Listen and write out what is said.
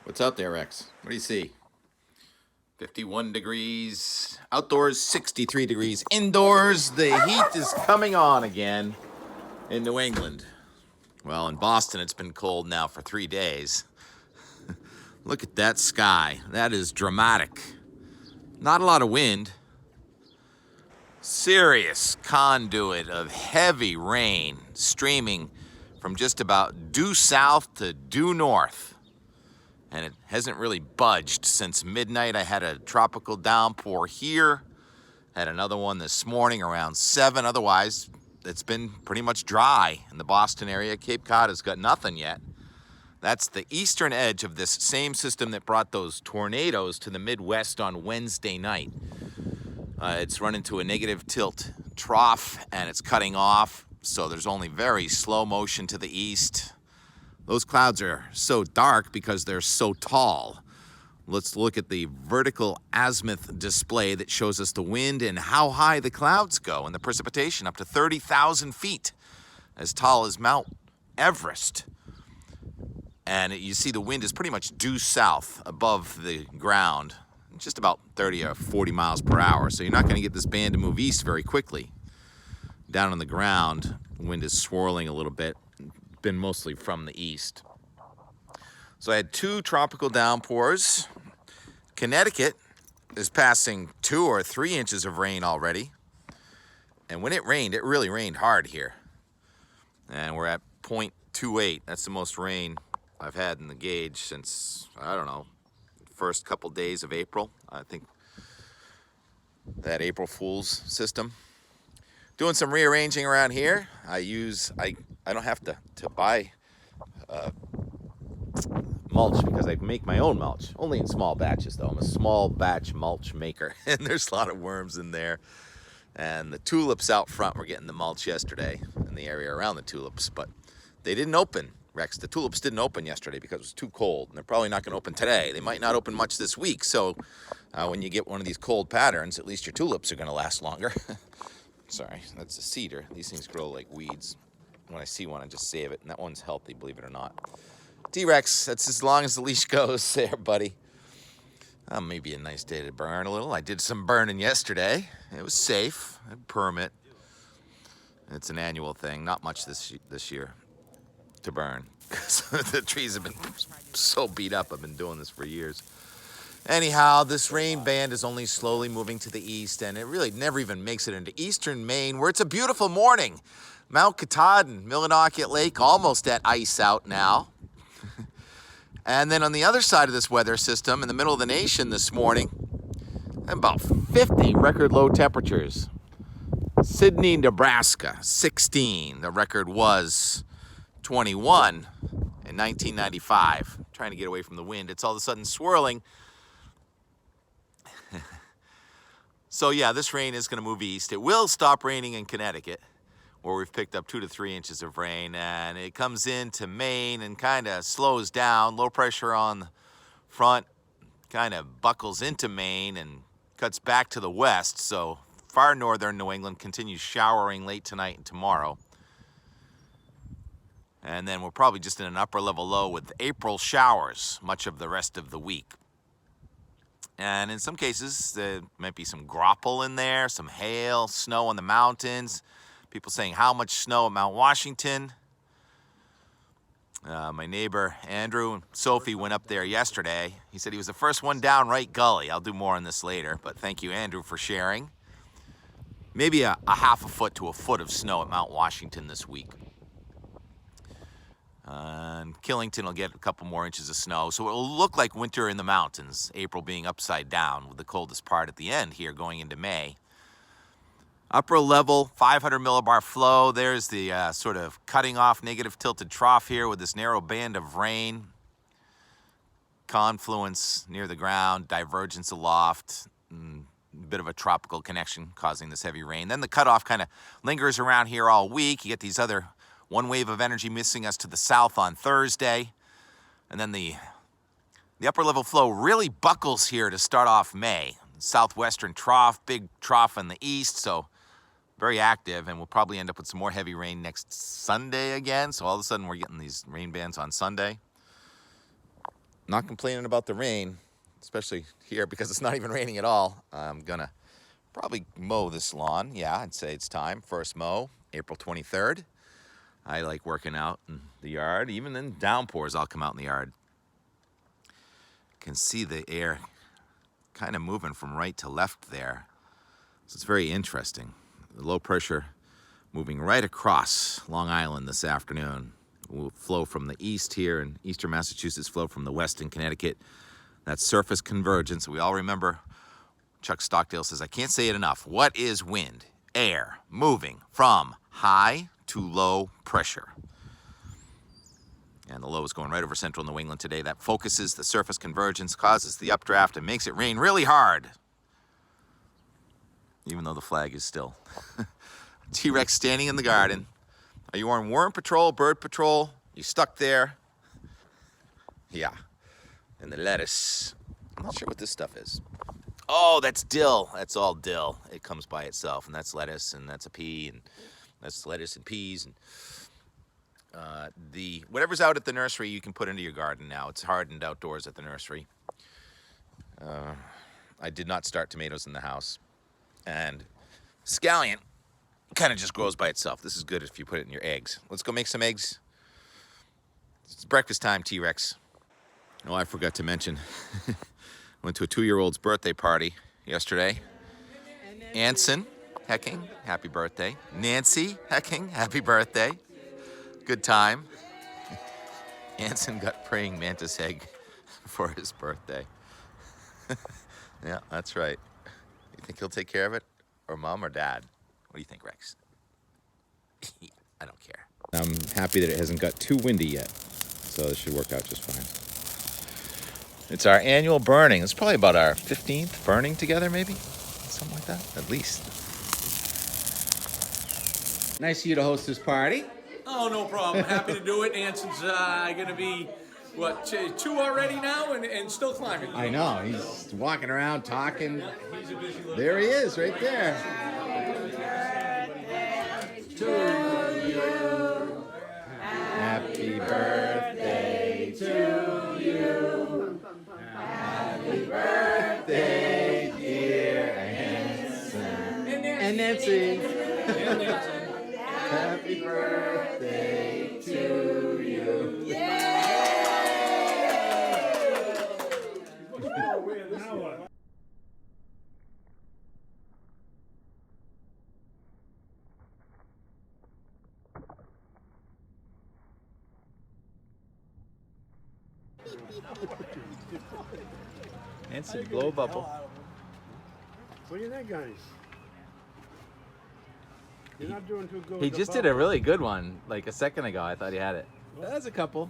What's out there, Rex? What do you see? 51 degrees outdoors, 63 degrees indoors. The heat is coming on again in New England. Well, in Boston, it's been cold now for 3 days. Look at that sky. That is dramatic. Not a lot of wind. Serious conduit of heavy rain streaming from just about due south to due north. And it hasn't really budged since midnight. I had a tropical downpour here. Had another one this morning around 7. Otherwise, it's been pretty much dry in the Boston area. Cape Cod has got nothing yet. That's the eastern edge of this same system that brought those tornadoes to the Midwest on Wednesday night. It's run into a negative tilt trough and it's cutting off, so there's only very slow motion to the east. Those clouds are so dark because they're so tall. Let's look at the vertical azimuth display that shows us the wind and how high the clouds go and the precipitation, up to 30,000 feet, as tall as Mount Everest. And you see the wind is pretty much due south above the ground, just about 30 or 40 miles per hour. So you're not going to get this band to move east very quickly. Down on the ground, the wind is swirling a little bit. Been mostly from the east. So I had 2 tropical downpours. Connecticut is passing 2 or 3 inches of rain already. And when it rained, it really rained hard here. And we're at 0.28. That's the most rain I've had in the gauge since, I don't know, the first couple days of April. I think that April Fool's system. Doing some rearranging around here. I don't have to buy mulch because I make my own mulch. Only in small batches though. I'm a small batch mulch maker and there's a lot of worms in there. And the tulips out front were getting the mulch yesterday in the area around the tulips, but they didn't open, Rex. The tulips didn't open yesterday because it was too cold, and they're probably not going to open today. They might not open much this week, so when you get one of these cold patterns, at least your tulips are going to last longer. Sorry, that's a cedar. These things grow like weeds. When I see one, I just save it, and that one's healthy, believe it or not. T-Rex, that's as long as the leash goes there, buddy. Maybe a nice day to burn a little. I did some burning yesterday. It was safe. I had a permit. It's an annual thing. Not much this year to burn. The trees have been so beat up. I've been doing this for years. Anyhow, this rain band is only slowly moving to the east, and it really never even makes it into eastern Maine, where it's a beautiful morning. Mount Katahdin, Millinocket Lake, almost at ice out now. And then on the other side of this weather system, in the middle of the nation this morning, about 50 record low temperatures. Sydney, Nebraska, 16. The record was 21 in 1995. Trying to get away from the wind. It's all of a sudden swirling. So yeah, this rain is going to move east. It will stop raining in Connecticut, where we've picked up 2 to 3 inches of rain, and it comes into Maine and kind of slows down. Low pressure on the front kind of buckles into Maine and cuts back to the west, so far northern New England continues showering late tonight and tomorrow. And then we're probably just in an upper level low with April showers much of the rest of the week. And in some cases, there might be some graupel in there, some hail, snow on the mountains. People saying how much snow at Mount Washington. My neighbor Andrew and Sophie went up there yesterday. He said he was the first one down Right Gully. I'll do more on this later, but thank you, Andrew, for sharing. Maybe a half a foot to a foot of snow at Mount Washington this week. And Killington will get a couple more inches of snow, so it'll look like winter in the mountains, April being upside down with the coldest part at the end here going into May. Upper level, 500 millibar flow. There's the sort of cutting off negative tilted trough here with this narrow band of rain. Confluence near the ground, divergence aloft, a bit of a tropical connection causing this heavy rain. Then the cutoff kind of lingers around here all week. You get these other one wave of energy missing us to the south on Thursday. And then the upper level flow really buckles here to start off May. Southwestern trough, big trough in the east, so very active, and we'll probably end up with some more heavy rain next Sunday again. So all of a sudden we're getting these rain bands on Sunday. not complaining about the rain, especially here because it's not even raining at all. I'm gonna probably mow this lawn. Yeah, I'd say it's time. First mow, April 23rd. I like working out in the yard. Even in downpours, I'll come out in the yard. Can see the air kind of moving from right to left there. So it's very interesting. The low pressure moving right across Long Island this afternoon. Will flow from the east here in eastern Massachusetts, flow from the west in Connecticut. That surface convergence. We all remember Chuck Stockdale says, I can't say it enough. What is wind? Air moving from high to low pressure. And the low is going right over central New England today. That focuses the surface convergence, causes the updraft, and makes it rain really hard. Even though the flag is still. T-Rex standing in the garden. Are you on worm patrol, bird patrol? You stuck there? Yeah. And the lettuce. I'm not sure what this stuff is. Oh, that's dill. That's all dill. It comes by itself. And that's lettuce, and that's a pea, and that's lettuce and peas. And whatever's out at the nursery, you can put into your garden now. It's hardened outdoors at the nursery. I did not start tomatoes in the house. And scallion kind of just grows by itself. This is good if you put it in your eggs. Let's go make some eggs. It's breakfast time, T-Rex. Oh, I forgot to mention, went to a 2-year-old's birthday party yesterday. Anson Hecking, happy birthday. Nancy Hecking, happy birthday. Good time. Anson got praying mantis egg for his birthday. Yeah, that's right. You think he'll take care of it? Or mom or dad? What do you think, Rex? I don't care. I'm happy that it hasn't got too windy yet, so this should work out just fine. It's our annual burning. It's probably about our 15th burning together, maybe? Something like that, at least. Nice of you to host this party. Oh, no problem. Happy to do it. Anson's going to be, what, 2 already now and still climbing. I know. He's walking around talking. He's a busy little There he is, right there. Happy birthday to you. Happy birthday, dear Anson. And Nancy. Happy birthday to you. Anson, blow a bubble. What do you think, guys? You're not doing too good. He just did a really good one, like a second ago. I thought he had it. That's a couple.